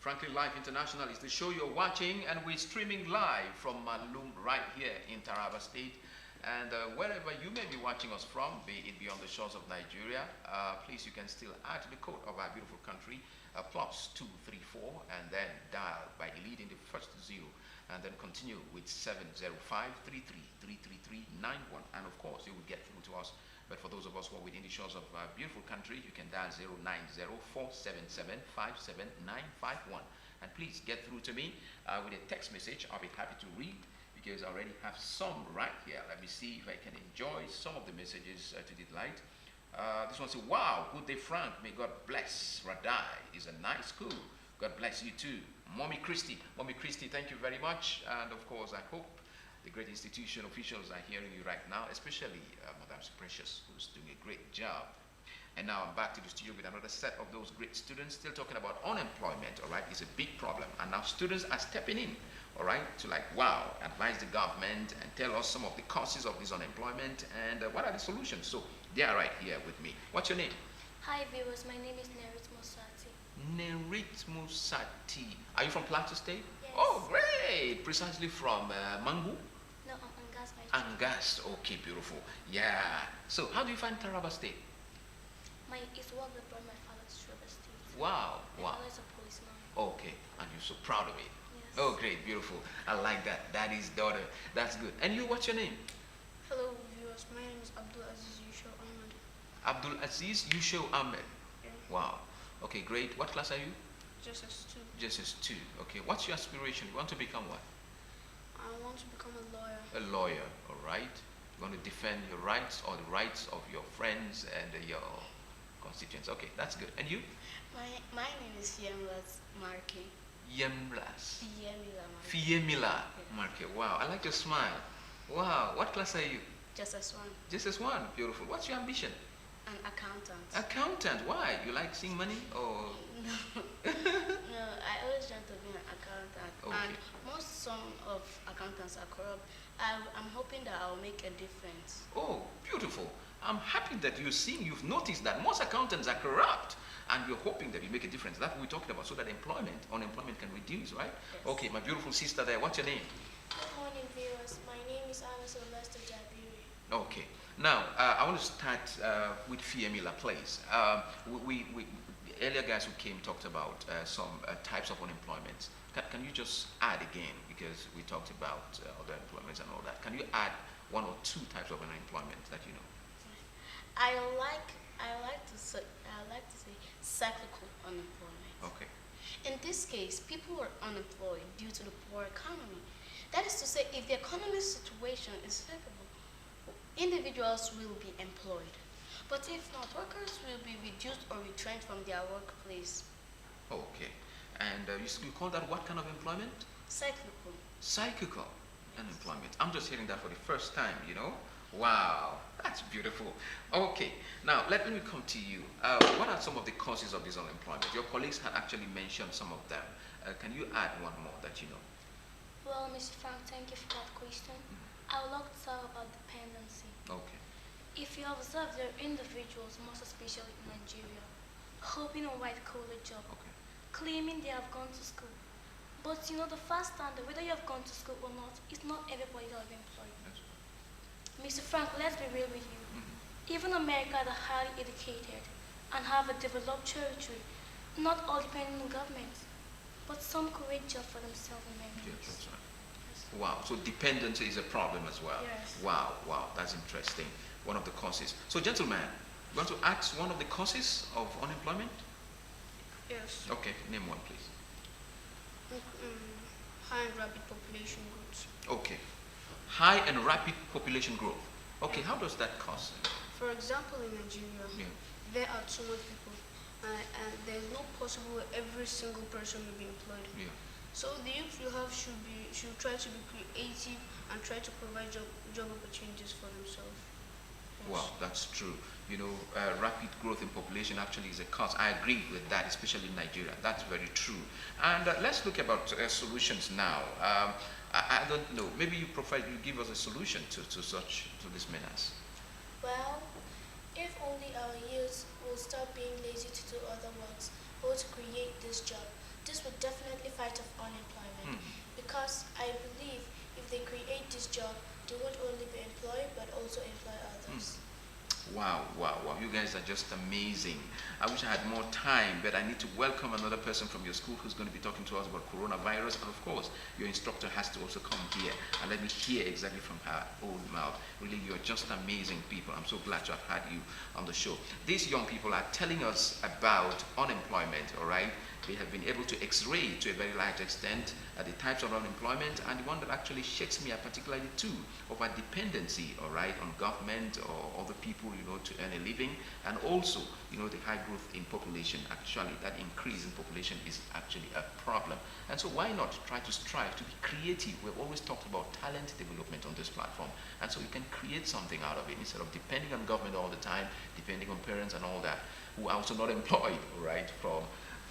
Frankly Live International is the show you're watching, and we're streaming live from Malum right here in Taraba State. And wherever you may be watching us from, be it beyond the shores of Nigeria, please, you can still add to the code of our beautiful country, +234, and then dial by deleting the first zero, and then continue with 705-33-333-91. And of course, you will get through to us. But for those of us who are within the shores of our beautiful country, you can dial 090-477-57951. And please get through to me with a text message. I'll be happy to read, because I already have some right here. Let me see if I can enjoy some of the messages to delight. This one says, wow, good day, Frank. May God bless Raddai. It's a nice school. God bless you too. Mommy Christie, thank you very much. And of course, I hope the great institution officials are hearing you right now, especially Madam Precious, who's doing a great job. And now I'm back to the studio with another set of those great students, still talking about unemployment, all right? It's a big problem. And now students are stepping in, all right, to advise the government and tell us some of the causes of this unemployment and what are the solutions. So they are right here with me. What's your name? Hi viewers, my name is Nerit Musati. Nerit Musati. Are you from Plateau State? Yes. Oh, great. Precisely from Mangu? No, I'm Angas. Angas, okay, beautiful. Yeah. So how do you find Taraba State? It's work that brought my father to Taraba State. Wow, My father is a policeman. Okay, and you're so proud of it. Yes. Oh, great, beautiful. I like that. Daddy's daughter. That's good. And you, what's your name? Hello viewers, my name is Abdul Aziz Yusho Ahmed. Abdul Aziz Yusho Ahmed. Yeah. Wow. Okay, great. What class are you? JSS2. JSS2. Okay, what's your aspiration? You want to become what? I want to become a lawyer. A lawyer, all right. You want to defend your rights or the rights of your friends and your constituents. Okay, that's good. And you? My name is Yemlas Marke. Yemlas. Fiemila Fiemila Marke. Marke. Wow, I like your smile. Wow, what class are you? JSS1. JSS1. Beautiful. What's your ambition? An accountant. Accountant. Why? You like seeing money or? No. No, I always dreamt of being an accountant. Okay. And some of accountants are corrupt. I'm hoping that I'll make a difference. Oh, beautiful. I'm happy that you've noticed that most accountants are corrupt, and you're hoping that you make a difference. That's what we're talking about, so that unemployment can reduce, right? Yes. Okay, my beautiful sister there, what's your name? Good morning viewers, my name is Anna Sylvester Jabiri. Okay. Now, I want to start with Fiemila, please. We earlier guys who came talked about some types of unemployment. Can you just add again, because we talked about other employments and all that. Can you add one or two types of unemployment that you know? I like to say cyclical unemployment. Okay. In this case, people are unemployed due to the poor economy. That is to say, if the economic situation is favorable, individuals will be employed. But if not, workers will be reduced or retrenched from their workplace. Okay. And you call that what kind of employment? Cyclical. Cyclical unemployment. I'm just hearing that for the first time, you know? Wow, that's beautiful. Okay, now let me come to you. What are some of the causes of this unemployment? Your colleagues had actually mentioned some of them. Can you add one more that you know? Well, Mr. Frank, thank you for that question. I would like to talk about dependency. Okay. If you observe, there are individuals, most especially in Nigeria, hoping on white-collar job, Okay. claiming they have gone to school. But you know, the first standard, whether you have gone to school or not, it's not everybody that will be employed. That's Mr. Frank, let's be real with you. Mhm. Even America that are highly educated and have a developed territory, not all depending on government, but some create jobs for themselves in many Yeah, ways. that's right. Wow, so dependency is a problem as well. Yes. Wow, that's interesting. One of the causes. So, gentlemen, you want to ask one of the causes of unemployment? Yes. Okay, name one, please. High and rapid population growth. Okay. High and rapid population growth. Okay, how does that cause? For example, in Nigeria, Yeah. there are too much people, and there's no possible way every single person will be employed. Yeah. So the youth you have should try to be creative and try to provide job opportunities for themselves. Yes. Wow, that's true. You know, rapid growth in population actually is a cause. I agree with that, especially in Nigeria. That's very true. And let's look about solutions now. I don't know. Maybe you give us a solution to this menace. Well, if only our youth will stop being lazy to do other works or to create this job, this would definitely because I believe if they create this job, they won't only be employed but also employ others. Wow, wow, wow. You guys are just amazing. I wish I had more time, but I need to welcome another person from your school who's going to be talking to us about coronavirus. And of course, your instructor has to also come here and let me hear exactly from her own mouth. Really, you're just amazing people. I'm so glad to have had you on the show. These young people are telling us about unemployment, all right? They have been able to x-ray to a very large extent the types of unemployment, and the one that actually shakes me up particularly too of our dependency, all right, on government or other people, to earn a living, and also, the high growth in population. Actually, that increase in population is actually a problem. And so why not try to strive to be creative? We've always talked about talent development on this platform, and so you can create something out of it instead of depending on government all the time, depending on parents and all that, who are also not employed, all right, for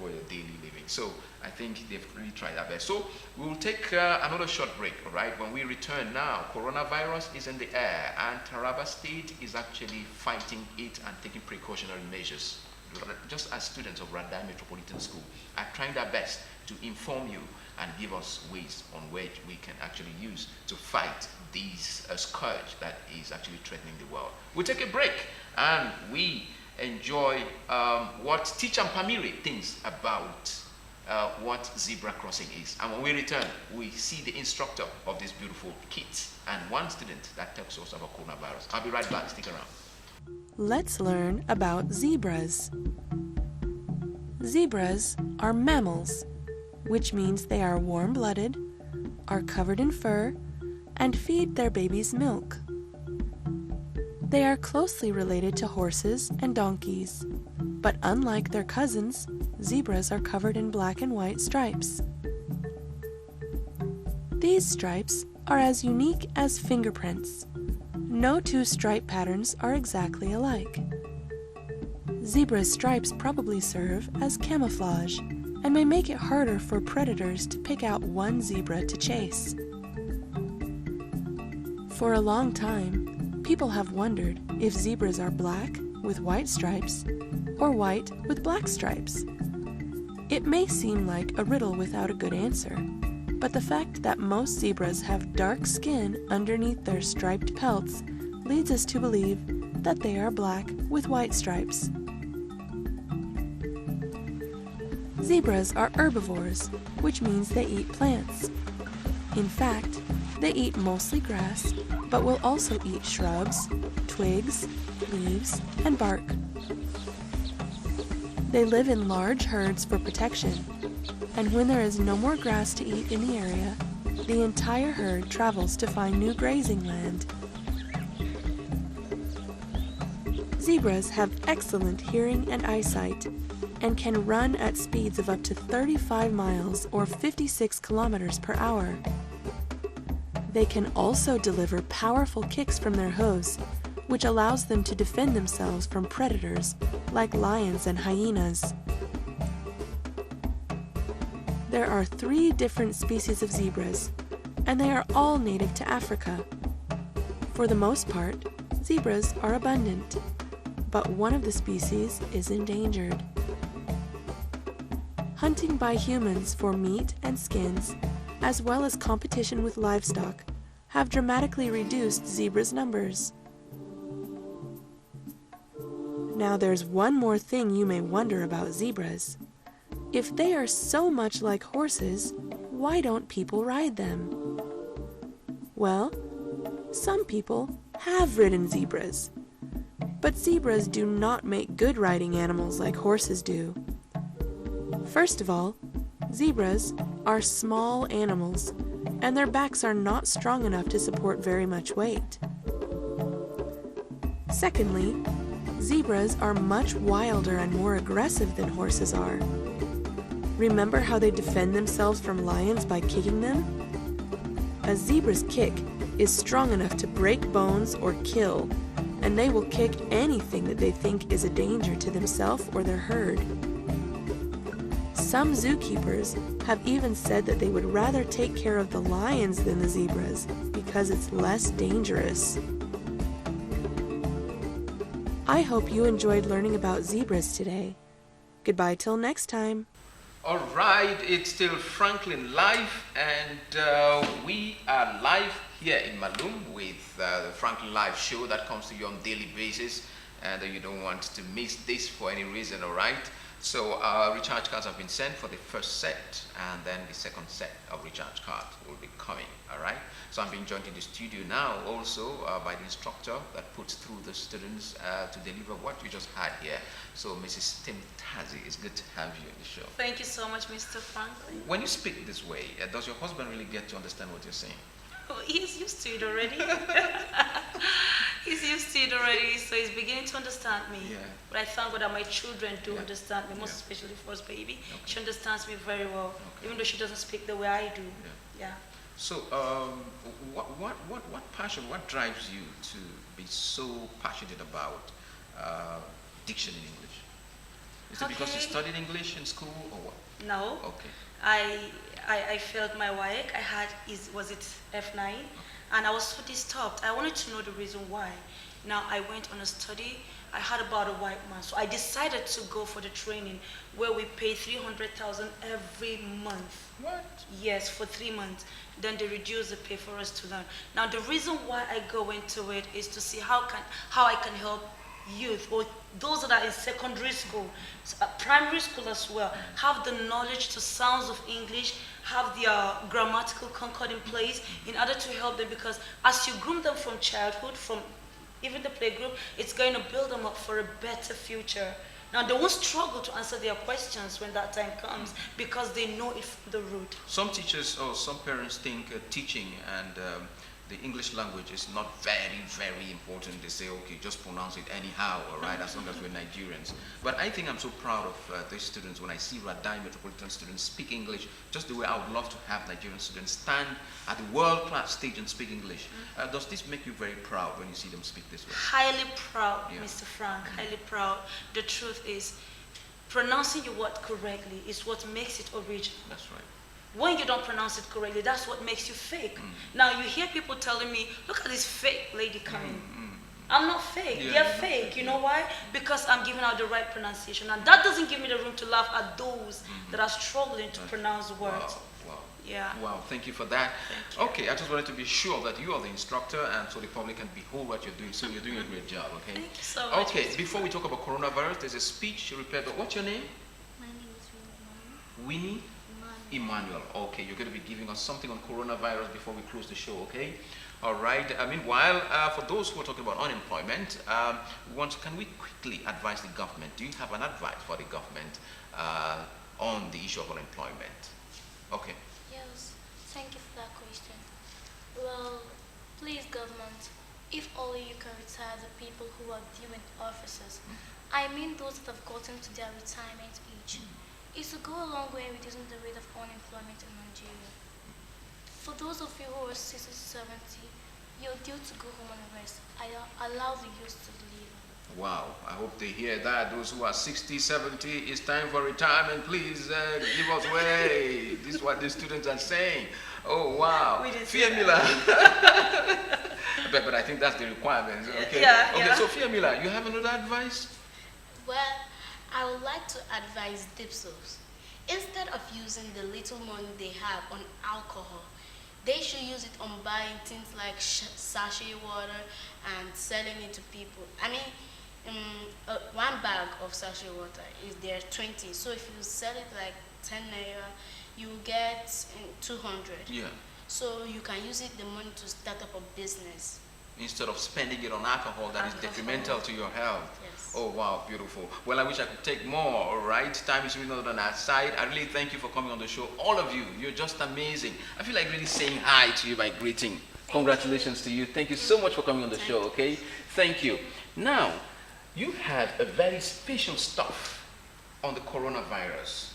your daily living. So I think they've really tried their best. So we'll take another short break, all right? When we return now, coronavirus is in the air, and Taraba State is actually fighting it and taking precautionary measures. Just as students of Raddai Metropolitan School are trying their best to inform you and give us ways on which we can actually use to fight this scourge that is actually threatening the world. We'll take a break, and we enjoy what Teacher Pamiri thinks about what zebra crossing is. And when we return, we see the instructor of these beautiful kids and one student that talks to us about coronavirus. I'll be right back. Stick around. Let's learn about zebras. Zebras are mammals, which means they are warm-blooded, are covered in fur, and feed their babies milk. They are closely related to horses and donkeys, but unlike their cousins, zebras are covered in black and white stripes. These stripes are as unique as fingerprints. No two stripe patterns are exactly alike. Zebra's stripes probably serve as camouflage and may make it harder for predators to pick out one zebra to chase. For a long time, people have wondered if zebras are black with white stripes or white with black stripes. It may seem like a riddle without a good answer, but the fact that most zebras have dark skin underneath their striped pelts leads us to believe that they are black with white stripes. Zebras are herbivores, which means they eat plants. In fact, they eat mostly grass, but will also eat shrubs, twigs, leaves, and bark. They live in large herds for protection, and when there is no more grass to eat in the area, the entire herd travels to find new grazing land. Zebras have excellent hearing and eyesight, and can run at speeds of up to 35 miles or 56 kilometers per hour. They can also deliver powerful kicks from their hooves, which allows them to defend themselves from predators like lions and hyenas. There are 3 different species of zebras, and they are all native to Africa. For the most part, zebras are abundant, but one of the species is endangered. Hunting by humans for meat and skins, as well as competition with livestock, have dramatically reduced zebras' numbers. Now there's one more thing you may wonder about zebras. If they are so much like horses, why don't people ride them? Well, some people have ridden zebras, but zebras do not make good riding animals like horses do. First of all, zebras are small animals, and their backs are not strong enough to support very much weight. Secondly, zebras are much wilder and more aggressive than horses are. Remember how they defend themselves from lions by kicking them? A zebra's kick is strong enough to break bones or kill, and they will kick anything that they think is a danger to themselves or their herd. Some zookeepers have even said that they would rather take care of the lions than the zebras because it's less dangerous. I hope you enjoyed learning about zebras today. Goodbye till next time. All right, it's still Franklin Live, and we are live here in Malum with the Franklin Live show that comes to you on daily basis, and you don't want to miss this for any reason, all right? So recharge cards have been sent for the first set, and then the second set of recharge cards will be coming, all right? So I'm being joined in the studio now also by the instructor that puts through the students to deliver what you just had here. So Mrs. Tim Tazi, it's good to have you in the show. Thank you so much, Mr. Franklin. When you speak this way, does your husband really get to understand what you're saying? Oh, he's used to it already. He's used to it already, so he's beginning to understand me. Yeah. But I thank God that my children do Yeah. understand me, most Yeah. especially first baby. Okay. She understands me very well, Okay. even though she doesn't speak the way I do. Yeah. Yeah. So what passion, what drives you to be so passionate about diction in English? Is it because you Okay. studied English in school or what? No, Okay. I failed my WAEC. I had, was it F9? And I was so disturbed. I wanted to know the reason why. Now I went on a study. I heard about a white man. So I decided to go for the training where we pay 300,000 every month. What? Yes, for 3 months. Then they reduce the pay for us to learn. Now the reason why I go into it is to see how I can help youth or those that are in secondary school, primary school as well, have the knowledge to sounds of English, have their grammatical concord in place in order to help them, because as you groom them from childhood, from even the playgroup, it's going to build them up for a better future. Now they won't struggle to answer their questions when that time comes because they know it from the root. Some teachers or some parents think teaching and the English language is not very, very important. They say, okay, just pronounce it anyhow, all right, as long as we're Nigerians. But I think I'm so proud of these students when I see Raddai Metropolitan students speak English, just the way I would love to have Nigerian students stand at the world-class stage and speak English. Does this make you very proud when you see them speak this way? Highly proud, Yeah. Mr. Frank, highly proud. The truth is, pronouncing your word correctly is what makes it original. That's right. When you don't pronounce it correctly, that's what makes you fake. Now you hear people telling me, look at this fake lady coming. I'm not fake. Yeah, They're you're not fake. fake, You yeah. know why? Because I'm giving out the right pronunciation. And that doesn't give me the room to laugh at those that are struggling to pronounce words. Wow. Yeah. Wow, thank you for that. Thank you. Okay, I just wanted to be sure that you are the instructor and so the public can behold what you're doing. So you're doing a great job, okay? Thank you so much. Okay, before we talk about coronavirus, there's a speech you prepared. What's your name? My name is Winnie. Winnie? Emmanuel. Okay, you're going to be giving us something on coronavirus before we close the show, okay? All right. Meanwhile, for those who are talking about unemployment, can we quickly advise the government? Do you have an advice for the government on the issue of unemployment? Okay. Yes, thank you for that question. Well, please government, if only you can retire the people who are due in offices, I mean those that have gotten to their retirement age, it will go a long way in reducing the rate of unemployment in Nigeria. For those of you who are 60 to 70, you're due to go home and rest. Allow the youth to leave. Wow, I hope they hear that. Those who are 60, 70, it's time for retirement. Please give us way. This is what the students are saying. Oh, wow. We didn't say Fiamila. but I think that's the requirement. Okay. Yeah, Okay, yeah. so Fiamila, you have another advice? Well, I would like to advise dipsos. Instead of using the little money they have on alcohol, they should use it on buying things like sachet water and selling it to people. I mean, one bag of sachet water is there 20. So if you sell it like 10 naira, you get 200. Yeah. So you can use it the money to start up a business. Instead of spending it on alcohol that is Alcohol. detrimental to your health. Yes. Oh, wow, beautiful. Well, I wish I could take more, all right? Time is really not on our side. I really thank you for coming on the show. All of you, you're just amazing. I feel like really saying hi to you by greeting. Congratulations to you. Thank you so much for coming on the show, okay? Thank you. Now, you had a very special stuff on the coronavirus.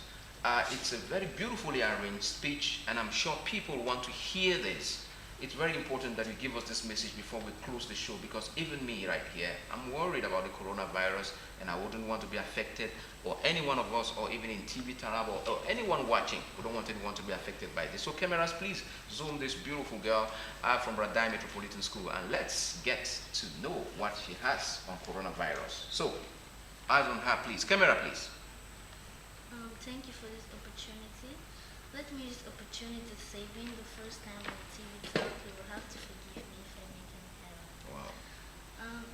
It's a very beautifully arranged speech, and I'm sure people want to hear this. It's very important that you give us this message before we close the show, because even me right here, I'm worried about the coronavirus, and I wouldn't want to be affected, or any one of us, or even in TV Tarab, or anyone watching. We don't want anyone to be affected by this. So cameras, please zoom this beautiful girl from Raddai Metropolitan School, and let's get to know what she has on coronavirus. So, eyes on her, please. Camera, please. Thank you for this opportunity. Let me use the opportunity to say, being the first time on TV talk, you will have to forgive me if I make an error. Wow.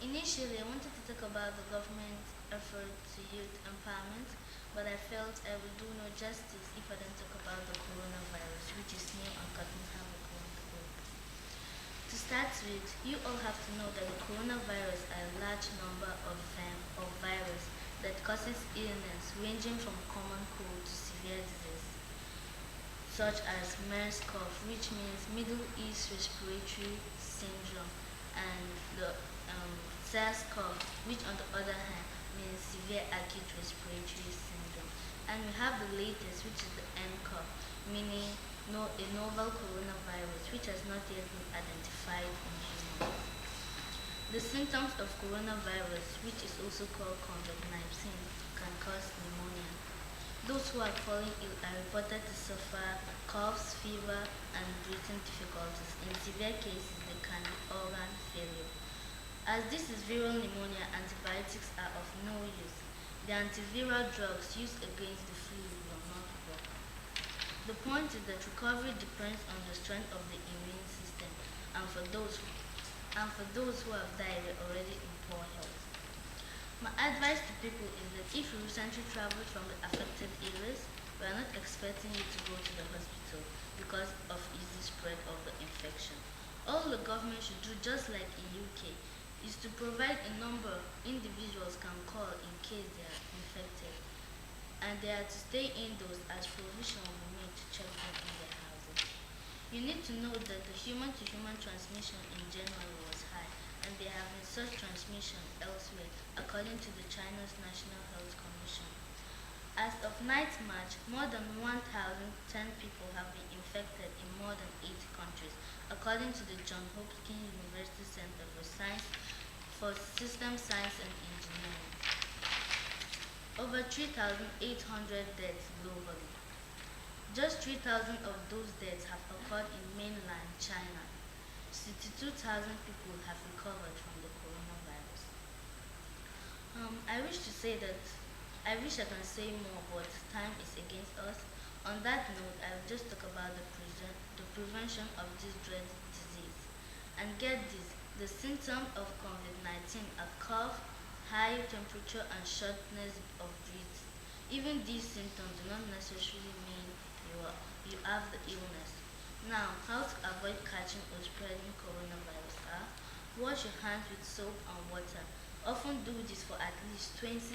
Initially, I wanted to talk about the government's effort to youth empowerment, but I felt I would do no justice if I didn't talk about the coronavirus, which is new and causing havoc around the globe. To start with, you all have to know that the coronavirus are a large number of virus that causes illness ranging from common cold to severe disease, such as MERS-CoV, which means Middle East Respiratory Syndrome, and the SARS-CoV, which on the other hand means Severe Acute Respiratory Syndrome. And we have the latest, which is the nCoV, meaning a novel coronavirus, which has not yet been identified in humans. The symptoms of coronavirus, which is also called COVID-19, can cause pneumonia. Those who are falling ill are reported to suffer coughs, fever, and breathing difficulties. In severe cases, they can be organ failure. As this is viral pneumonia, antibiotics are of no use. The antiviral drugs used against the flu will not work. The point is that recovery depends on the strength of the immune system, and for those who have died, we're already in poor health. My advice to people is that if you recently traveled from the affected areas, we are not expecting you to go to the hospital because of easy spread of the infection. All the government should do, just like in UK, is to provide a number individuals can call in case they are infected, and they are to stay indoors as provision will be made to check them in their houses. You need to know that the human-to-human transmission in January was high, and there have been such transmission elsewhere, according to the China's National Health Commission. As of 9th March, more than 1,010 people have been infected in more than 80 countries, according to the Johns Hopkins University Center for System Science and Engineering. Over 3,800 deaths globally. Just 3,000 of those deaths have occurred in mainland China. 62,000 people have recovered from the coronavirus. I wish I can say more, but time is against us. On that note, I will just talk about the prevention of this dreaded disease. And get this, the symptoms of COVID-19 are cough, high temperature, and shortness of breath. Even these symptoms do not necessarily mean you have the illness. Now, how to avoid catching or spreading coronavirus are: wash your hands with soap and water. Often do this for at least 20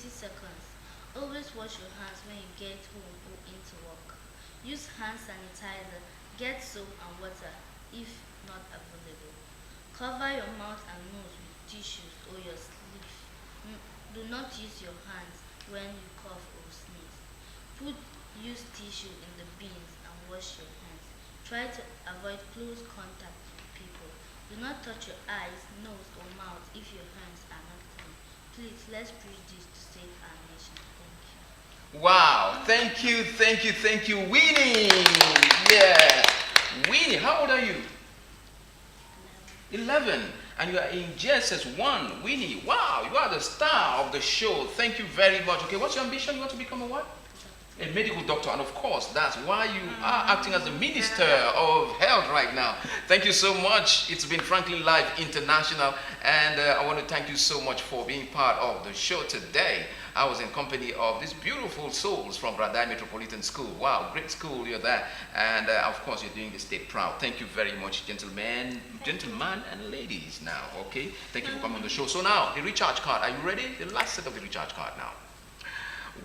seconds. Always wash your hands when you get home or into work. Use hand sanitizer. Get soap and water if not available. Cover your mouth and nose with tissues or your sleeve. Do not use your hands when you cough or sneeze. Use tissue in the bins and wash your hands. Try to avoid close contact with people. Do not touch your eyes, nose, or mouth if your hands are not clean. Please, let's preach this to save our nation. Thank you. Wow, thank you, Winnie. Yeah, Winnie, how old are you? 11, and you are in JSS1. Winnie, wow, you are the star of the show. Thank you very much. Okay, what's your ambition? You want to become a what? A medical doctor, and of course, that's why you are acting as the Minister of Health right now. Thank you so much. It's been Franklin Live International, and I want to thank you so much for being part of the show today. I was in company of these beautiful souls from Raddai Metropolitan School. Wow, great school, you're there. And of course, you're doing the state proud. Thank you very much, gentlemen and ladies now, okay? Thank you for coming on the show. So now, the recharge card. Are you ready? The last set of the recharge card now.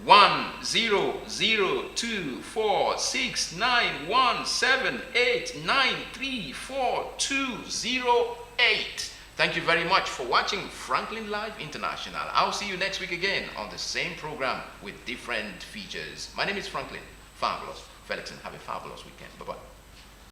100246917893420. Thank you very much for watching Franklin Live International. I'll see you next week again on the same program with different features. My name is Franklin. Fabulous. Felixson, have a fabulous weekend. Bye-bye.